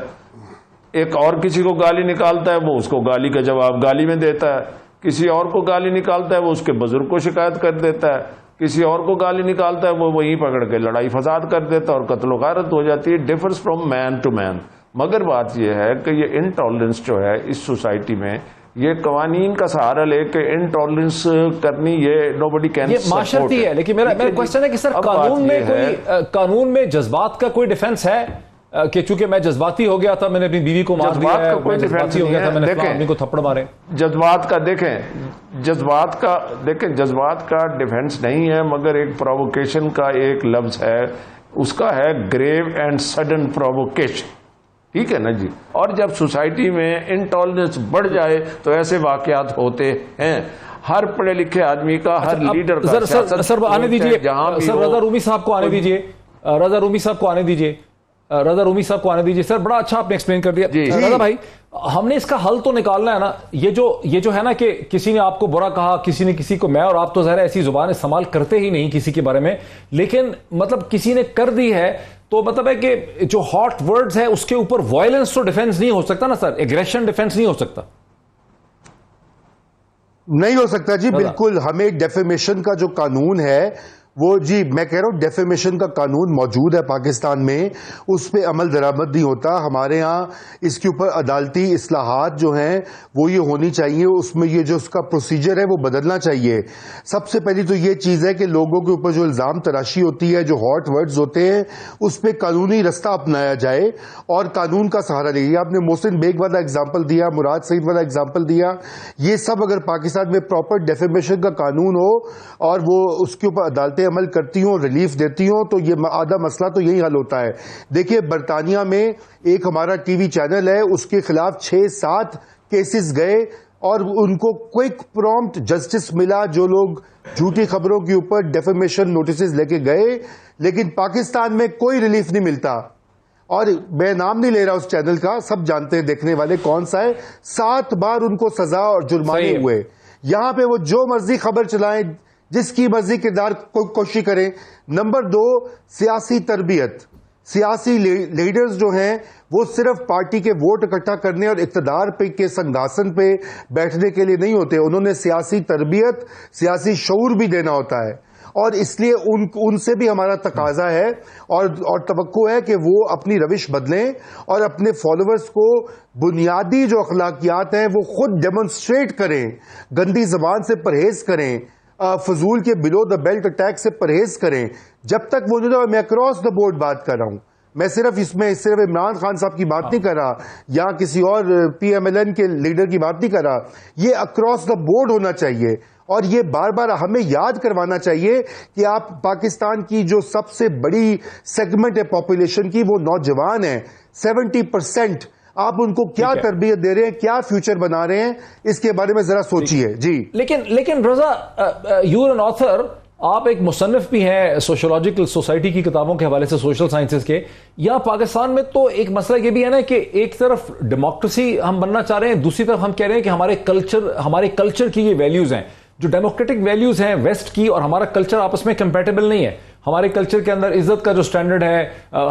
ایک اور کسی کو گالی نکالتا ہے, وہ اس کو گالی کا جواب گالی میں دیتا ہے. کسی اور کو گالی نکالتا ہے, وہ اس کے بزرگ کو شکایت کر دیتا ہے. کسی اور کو گالی نکالتا ہے, وہ وہیں پکڑ کے لڑائی فساد کر دیتا ہے اور قتل و غارت ہو جاتی ہے. ڈفرز فرام مین ٹو مین. مگر بات یہ ہے کہ یہ انٹالرنس جو ہے اس سوسائٹی میں, یہ قوانین کا سہارا لے کے انٹالرنس کرنی, یہ نو بڈی کین. یہ معاشرتی ہے. لیکن میرا کوشچن ہے کہ سر قانون میں جذبات کا کوئی ڈیفنس ہے کہ چونکہ میں جذباتی ہو گیا تھا, میں نے اپنی بیوی کو مار دیا ہے, میں جذباتی ہو گیا تھا, میں نے فلاں آدمی کو تھپڑ مارے. جذبات کا دیکھیں جذبات کا ڈیفنس نہیں ہے, مگر ایک پرووکیشن کا ایک لفظ ہے, اس کا ہے گریو اینڈ سڈن پرووکیشن. ٹھیک ہے نا جی. اور جب سوسائٹی میں انٹالرنس بڑھ جائے تو ایسے واقعات ہوتے ہیں. ہر پڑھے لکھے آدمی کا, ہر لیڈر کا. سر آنے دیجیے, سر رضا رومی صاحب کو آنے دیجیے, رضا رومی صاحب کو آنے دیجیے. سر بڑا اچھا آپ نے ایکسپلین کر دیا. رضا بھائی, ہم نے اس کا حل تو نکالنا ہے نا. یہ جو ہے نا کہ کسی نے آپ کو برا کہا, کسی نے کسی کو, میں اور آپ تو ظاہر ایسی زبان استعمال کرتے ہی نہیں کسی کے بارے میں, لیکن مطلب کسی نے کر دی ہے تو مطلب ہے کہ جو ہاٹ ورڈز ہے اس کے اوپر وائلنس تو ڈیفنس نہیں ہو سکتا نا سر, ایگریشن ڈیفنس نہیں ہو سکتا. نہیں ہو سکتا جی, بالکل. ہمیں ڈیفیمیشن کا جو قانون ہے وہ, جی میں کہہ رہا ہوں ڈیفیمیشن کا قانون موجود ہے پاکستان میں, اس پہ عمل درآمد نہیں ہوتا. ہمارے ہاں اس کے اوپر عدالتی اصلاحات جو ہیں وہ یہ ہونی چاہیے, اس میں یہ جو اس کا پروسیجر ہے وہ بدلنا چاہیے. سب سے پہلی تو یہ چیز ہے کہ لوگوں کے اوپر جو الزام تراشی ہوتی ہے, جو ہاٹ ورڈز ہوتے ہیں, اس پہ قانونی رستہ اپنایا جائے اور قانون کا سہارا لیا. آپ نے محسن بیگ والا اگزامپل دیا, مراد سعید والا اگزامپل دیا. یہ سب اگر پاکستان میں پراپر ڈیفیمیشن کا قانون ہو اور وہ اس کے اوپر عدالتیں عمل کرتی ہوں, ریلیف دیتی ہوں, تو یہ آدھا مسئلہ تو یہی حل ہوتا ہے. دیکھیے برطانیہ میں ایک ہمارا ٹی وی چینل ہے, اس کے خلاف 6-7 کیسز گئے اور ان کو کوئک پرومپٹ جسٹس ملا, جو لوگ جھوٹی خبروں کے اوپر ڈیفیمیشن نوٹسز لے کے گئے, لیکن پاکستان میں کوئی ریلیف نہیں ملتا. اور میں نام نہیں لے رہا اس چینل کا, سب جانتے ہیں دیکھنے والے کون سا ہے. 7 بار ان کو سزا اور جرمانے ہوئے. یہاں پہ وہ جو مرضی خبر چلائیں, جس کی مرضی کردار کوشش کریں. نمبر 2, سیاسی تربیت. سیاسی لیڈرز جو ہیں وہ صرف پارٹی کے ووٹ اکٹھا کرنے اور اقتدار پہ کے سنگھاسن پہ بیٹھنے کے لیے نہیں ہوتے, انہوں نے سیاسی تربیت, سیاسی شعور بھی دینا ہوتا ہے. اور اس لیے ان سے بھی ہمارا تقاضا ہے اور توقع ہے کہ وہ اپنی روش بدلیں اور اپنے فالوورز کو بنیادی جو اخلاقیات ہیں وہ خود ڈیمونسٹریٹ کریں. گندی زبان سے پرہیز کریں, فضول کے بلو دا بیلٹ اٹیک سے پرہیز کریں. جب تک وہ میں اکراس دا بورڈ بات کر رہا ہوں, میں صرف عمران خان صاحب کی بات نہیں کر رہا یا کسی اور پی ایم ایل این کے لیڈر کی بات نہیں کر رہا, یہ اکراس دا بورڈ ہونا چاہیے. اور یہ بار بار ہمیں یاد کروانا چاہیے کہ آپ پاکستان کی جو سب سے بڑی سیگمنٹ ہے پاپولیشن کی, وہ نوجوان ہیں. 70%. آپ ان کو کیا تربیت دے رہے ہیں, کیا فیوچر بنا رہے ہیں, اس کے بارے میں ذرا سوچیے. جی لیکن رضا, یو آر این آتھر, آپ ایک مصنف بھی ہیں سوشولوجیکل سوسائٹی کی کتابوں کے حوالے سے, سوشل سائنسز کے. یا پاکستان میں تو ایک مسئلہ یہ بھی ہے نا کہ ایک طرف ڈیموکریسی ہم بننا چاہ رہے ہیں, دوسری طرف ہم کہہ رہے ہیں کہ ہمارے کلچر کی یہ ویلیوز ہیں, جو ڈیموکریٹک ویلیوز ہیں ویسٹ کی, اور ہمارا کلچر آپس میں کمپیٹیبل نہیں ہے. ہمارے کلچر کے اندر عزت کا جو سٹینڈرڈ ہے,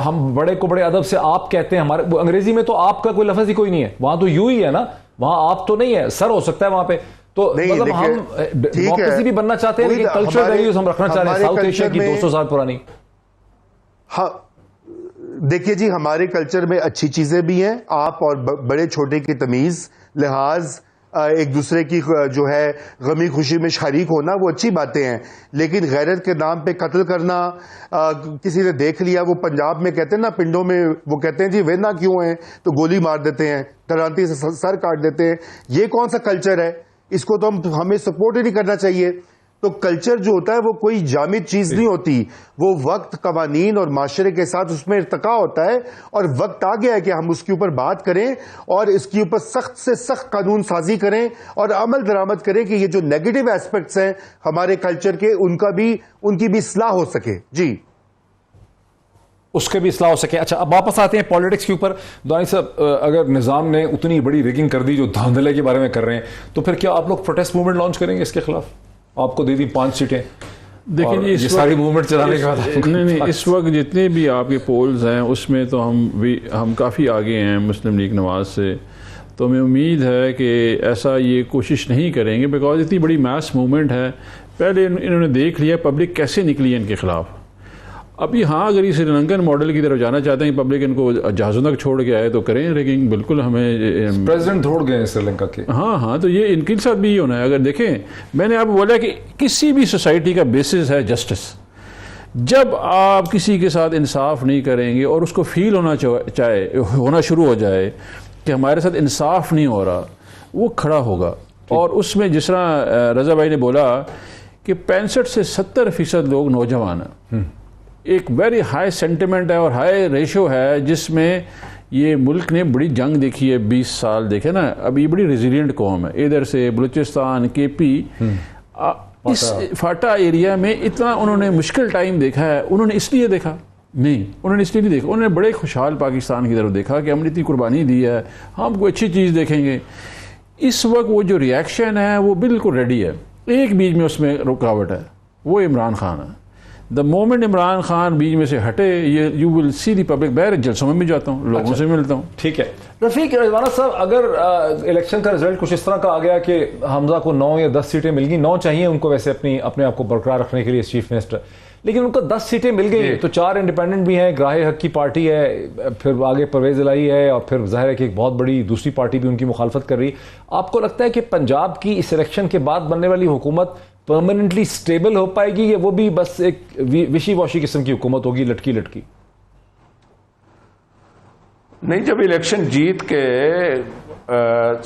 ہم بڑے کو بڑے ادب سے آپ کہتے ہیں. ہمارے انگریزی میں تو آپ کا کوئی لفظ ہی کوئی نہیں ہے, وہاں تو یوں ہی ہے نا, وہاں آپ تو نہیں ہے, سر ہو سکتا ہے وہاں پہ. تو مطلب ہم ڈیموکریسی بھی بننا چاہتے ہیں لیکن کلچرل ویلیوز ہم رکھنا چاہ رہے ہیں ساؤتھ ایشیا کی 200 سال پرانی. ہاں دیکھیے جی, ہمارے کلچر میں اچھی چیزیں بھی ہیں. آپ اور بڑے چھوٹے کی تمیز, لحاظ, ایک دوسرے کی جو ہے غمی خوشی میں شریک ہونا, وہ اچھی باتیں ہیں. لیکن غیرت کے نام پہ قتل کرنا, کسی نے دیکھ لیا, وہ پنجاب میں کہتے ہیں نا, پنڈوں میں وہ کہتے ہیں جی وینا کیوں ہیں, تو گولی مار دیتے ہیں, ڈرانتی سے سر کاٹ دیتے ہیں. یہ کون سا کلچر ہے؟ اس کو تو ہمیں سپورٹ ہی نہیں کرنا چاہیے. تو کلچر جو ہوتا ہے وہ کوئی جامد چیز نہیں ہوتی، وہ وقت، قوانین اور معاشرے کے ساتھ اس میں ارتقا ہوتا ہے، اور وقت آ گیا ہے کہ ہم اس کے اوپر بات کریں اور اس کے اوپر سخت سے سخت قانون سازی کریں اور عمل درآمد کریں کہ یہ جو نیگیٹو ایسپیکٹس ہیں ہمارے کلچر کے ان کی بھی اصلاح ہو سکے. جی اس کے بھی اصلاح ہو سکے. اچھا اب واپس آتے ہیں پالیٹکس کے اوپر. دورانی صاحب اگر نظام نے اتنی بڑی ریگنگ کر دی جو دھاندلے کے بارے میں کر رہے ہیں تو پھر کیا آپ لوگ پروٹیسٹ موومنٹ لانچ کریں گے اس کے خلاف؟ آپ کو دے دی 5 سیٹیں. دیکھیں جی یہ ساری موومنٹ چلانے کے بعد نہیں اس وقت جتنے بھی آپ کے پولز ہیں اس میں تو ہم کافی آگے ہیں مسلم لیگ نواز سے. تو ہمیں امید ہے کہ ایسا یہ کوشش نہیں کریں گے بیکاز اتنی بڑی میس موومنٹ ہے. پہلے انہوں نے دیکھ لیا پبلک کیسے نکلی ہے ان کے خلاف. ابھی ہاں اگر یہ سری لنکن ماڈل کی طرف جانا چاہتے ہیں کہ پبلک ان کو جہازوں تک چھوڑ کے آئے تو کریں ریگنگ. بالکل ہمیں پریزیڈنٹ دوڑ گئے ہیں سری لنکا کے. ہاں تو یہ ان کے ساتھ بھی یہ ہونا ہے. اگر دیکھیں میں نے آپ کو بولا کہ کسی بھی سوسائٹی کا بیسس ہے جسٹس. جب آپ کسی کے ساتھ انصاف نہیں کریں گے اور اس کو فیل ہونا شروع ہو جائے کہ ہمارے ساتھ انصاف نہیں ہو رہا، وہ کھڑا ہوگا. اور اس میں جس طرح رضا بھائی نے بولا کہ 65 سے 70% لوگ نوجوان ہیں. ایک ویری ہائی سینٹیمنٹ ہے اور ہائی ریشو ہے جس میں یہ ملک نے بڑی جنگ دیکھی ہے. 20 سال دیکھے نا. اب یہ بڑی ریزیلینٹ قوم ہے. ادھر سے بلوچستان کے پی اس فاٹا ایریا میں اتنا انہوں نے مشکل ٹائم دیکھا ہے. انہوں نے اس لیے دیکھا نہیں، انہوں نے اس لیے نہیں دیکھا. انہوں نے بڑے خوشحال پاکستان کی طرف دیکھا کہ ہم نے اتنی قربانی دی ہے، ہم کوئی اچھی چیز دیکھیں گے. اس وقت وہ جو ریئیکشن ہے وہ بالکل ریڈی ہے. ایک بیچ میں اس میں رکاوٹ ہے، وہ عمران خان ہے. دا مومنٹ عمران خان بیچ میں سے ہٹے you will C the public. بہر جلسوں میں بھی جاتا ہوں، لوگوں سے ملتا ہوں. ٹھیک ہے رفیق رضوانہ صاحب، اگر الیکشن کا رزلٹ کچھ اس طرح کا آ گیا کہ حمزہ کو 9 یا 10 سیٹیں مل گئی، 9 چاہیے ان کو ویسے اپنے آپ کو برقرار رکھنے کے لیے چیف منسٹر، لیکن ان کو 10 سیٹیں مل گئی تو 4 انڈیپینڈنٹ بھی ہیں، گراہ حق کی پارٹی ہے، پھر آگے پرویز الہی ہے، اور پھر ظاہر ہے کہ ایک بہت بڑی دوسری پارٹی بھی ان کی مخالفت کر رہی. آپ کو لگتا ہے کہ پنجاب کی اس الیکشن کے بعد بننے والی حکومت پرماننٹلی سٹیبل ہو پائے گی یا وہ بھی بس ایک وشی واشی قسم کی حکومت ہوگی، لٹکی لٹکی؟ نہیں، جب الیکشن جیت کے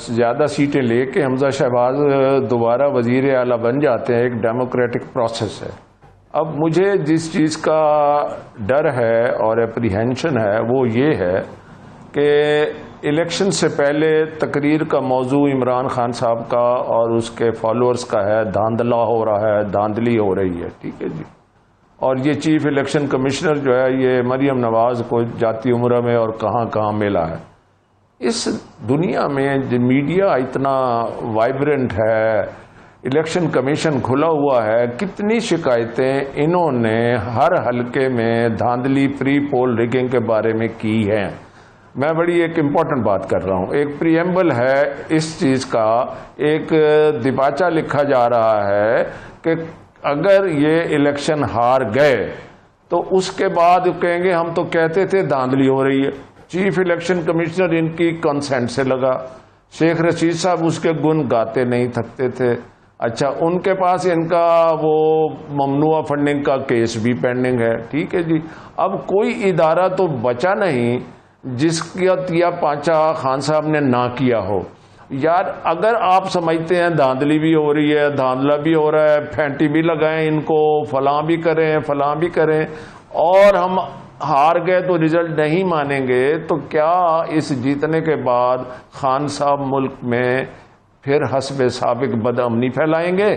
زیادہ سیٹیں لے کے حمزہ شہباز دوبارہ وزیر اعلیٰ بن جاتے ہیں، ایک ڈیموکریٹک پروسیس ہے. اب مجھے جس چیز کا ڈر ہے اور اپریہینشن ہے وہ یہ ہے کہ الیکشن سے پہلے تقریر کا موضوع عمران خان صاحب کا اور اس کے فالوورز کا ہے، دھاندلا ہو رہا ہے، دھاندلی ہو رہی ہے. ٹھیک ہے جی. اور یہ چیف الیکشن کمشنر جو ہے یہ مریم نواز کو جاتی عمرہ میں اور کہاں کہاں ملا ہے. اس دنیا میں جو میڈیا اتنا وائبرنٹ ہے، الیکشن کمیشن کھلا ہوا ہے، کتنی شکایتیں انہوں نے ہر حلقے میں دھاندلی پری پول ریگنگ کے بارے میں کی ہیں. میں بڑی ایک امپورٹنٹ بات کر رہا ہوں. ایک پریمبل ہے اس چیز کا، ایک دیباچہ لکھا جا رہا ہے کہ اگر یہ الیکشن ہار گئے تو اس کے بعد کہیں گے ہم تو کہتے تھے دھاندلی ہو رہی ہے. چیف الیکشن کمشنر ان کی کنسنٹ سے لگا. شیخ رشید صاحب اس کے گن گاتے نہیں تھکتے تھے. اچھا، ان کے پاس ان کا وہ ممنوع فنڈنگ کا کیس بھی پینڈنگ ہے. ٹھیک ہے جی. اب کوئی ادارہ تو بچا نہیں جس کا تیا پانچا خان صاحب نے نہ کیا ہو. یار اگر آپ سمجھتے ہیں دھاندلی بھی ہو رہی ہے، دھاندلا بھی ہو رہا ہے، پھینٹی بھی لگائیں ان کو، فلاں بھی کریں فلاں بھی کریں، اور ہم ہار گئے تو رزلٹ نہیں مانیں گے، تو کیا اس جیتنے کے بعد خان صاحب ملک میں پھر حسب سابق بدامنی پھیلائیں گے؟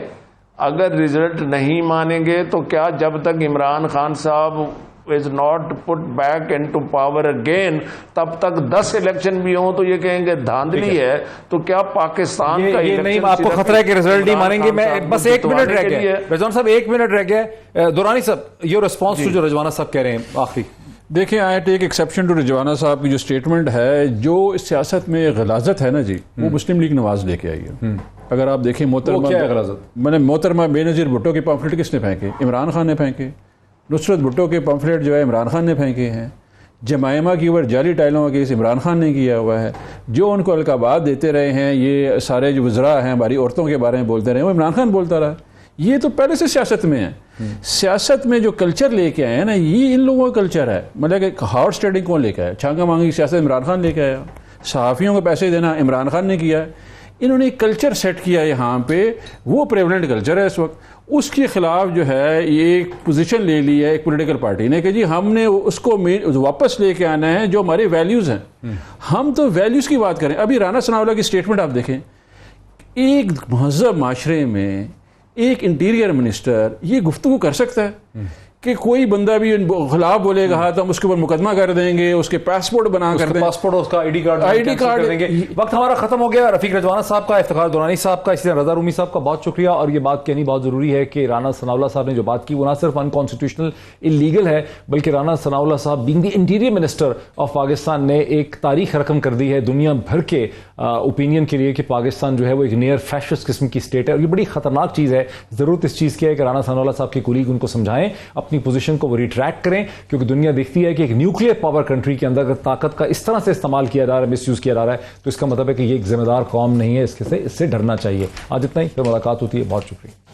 اگر رزلٹ نہیں مانیں گے تو کیا جب تک عمران خان صاحب is not put back into power again تب تک 10 الیکشن بھی ہوں تو یہ کہیں گے دھاندلی ہے؟ تو کیا پاکستان کا یہ نہیں، آپ کو خطرہ ہے کہ رزلٹ نہیں مانیں گے؟ میں بس 1 منٹ رہ گیا رضوان صاحب، 1 منٹ رہ گیا. دورانی صاحب یہ ریسپانس جو رضوانہ صاحب کہہ رہے ہیں آخری. دیکھیں آئی ٹیک ایکسیپشن ٹو رضوانہ صاحب کی جو اسٹیٹمنٹ ہے، جو سیاست میں غلاظت ہے نا جی، وہ مسلم لیگ نواز لے کے آئی ہے. اگر آپ دیکھیں محترمہ بے نظیر بھٹو کے پامفلٹ کس نے پھینکے؟ عمران خان نے پھینکے. نصرت بھٹو کے پمفلیٹ جو ہے عمران خان نے پھینکے ہیں. جمائمہ کی اوپر جعلی ٹائلوں کا کیس عمران خان نے کیا ہوا ہے. جو ان کو القابات دیتے رہے ہیں، یہ سارے جو وزراء ہیں ہماری عورتوں کے بارے میں بولتے رہے، وہ عمران خان بولتا رہا. یہ تو پہلے سے سیاست میں ہے. سیاست میں جو کلچر لے کے آئے ہیں نا، یہ ان لوگوں کا کلچر ہے. مطلب کہ ہارس ٹریڈنگ کون لے کے آیا؟ چھانکا مانگی کی سیاست عمران خان لے کے آیا. صحافیوں کو پیسے دینا عمران خان نے کیا ہے. انہوں نے ایک کلچر سیٹ کیا یہاں پہ، وہ پریولنٹ کلچر ہے اس وقت، اس کے خلاف جو ہے یہ ایک پوزیشن لے لی ہے ایک پولیٹیکل پارٹی نے کہ جی ہم نے اس کو واپس لے کے آنا ہے جو ہمارے ویلیوز ہیں۔ ہم تو ویلیوز کی بات کریں، ابھی رانا ثناءاللہ کی سٹیٹمنٹ آپ دیکھیں، ایک مہذب معاشرے میں ایک انٹیریئر منسٹر یہ گفتگو کر سکتا ہے کہ کوئی بندہ بھی خلاف بولے گا تو ہم اس کے اوپر مقدمہ کر دیں گے، اس کے پاسپورٹ بنا کر دیں، پاسپورٹ اس کا آئی ڈی کارڈ کر دیں گے۔ وقت ہمارا ختم ہو گیا۔ رفیق رجوانہ صاحب کا، افتخار درانی صاحب کا، اسی طرح رضا رومی صاحب کا بہت شکریہ۔ اور یہ بات کہنی بہت ضروری ہے کہ رانا ثناءاللہ صاحب نے جو بات کی وہ نہ صرف انکانسٹیٹیوشنل انلیگل ہے، بلکہ Rana Sanaullah sahab being the interior minister of Pakistan نے ایک تاریخ رقم کر دی ہے دنیا بھر کے اوپینین کے لیے کہ پاکستان جو ہے وہ ایک نیئر فیشسٹ قسم کی اسٹیٹ ہے، اور یہ بڑی خطرناک چیز ہے۔ ضرورت اس چیز کی ہے کہ رانا ثناءاللہ صاحب کے کولیگ ان کو سمجھائیں، اپنی پوزیشن کو وہ ریٹریکٹ کریں، کیونکہ دنیا دیکھتی ہے کہ ایک نیوکلیئر پاور کنٹری کے اندر اگر طاقت کا اس طرح سے استعمال کیا جا رہا ہے، مس یوز کیا جا رہا ہے، تو اس کا مطلب ہے کہ یہ ایک ذمہ دار قوم نہیں ہے، اس سے ڈرنا چاہیے۔ آج اتنا ہی، پھر ملاقات ہوتی ہے۔ بہت شکریہ۔